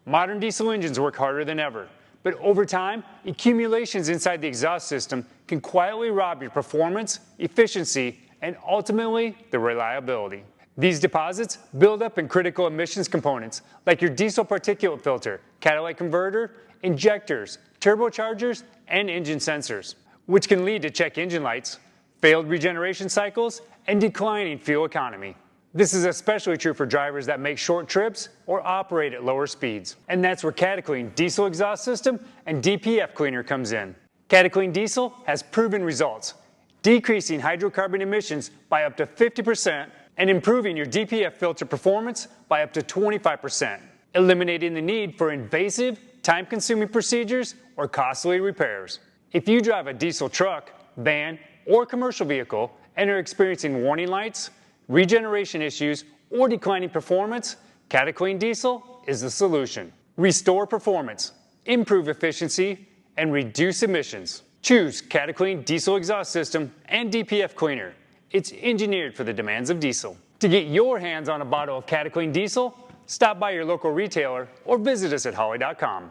Modern diesel engines work harder than ever, but over time, accumulations inside the exhaust system can quietly rob your performance, efficiency, and ultimately the reliability. These deposits build up in critical emissions components like your diesel particulate filter, catalytic converter, injectors, turbochargers, and engine sensors, which can lead to check engine lights, failed regeneration cycles, and declining fuel economy. This is especially true for drivers that make short trips or operate at lower speeds. And that's where Cataclean Diesel Exhaust System and DPF Cleaner comes in. Cataclean Diesel has proven results, decreasing hydrocarbon emissions by up to 50% and improving your DPF filter performance by up to 25%, eliminating the need for invasive, time-consuming procedures or costly repairs. If you drive a diesel truck, van, or commercial vehicle and are experiencing warning lights, regeneration issues, or declining performance, Cataclean Diesel is the solution. Restore performance, improve efficiency, and reduce emissions. Choose Cataclean Diesel Exhaust System and DPF Cleaner. It's engineered for the demands of diesel. To get your hands on a bottle of Cataclean Diesel, stop by your local retailer or visit us at Holley.com.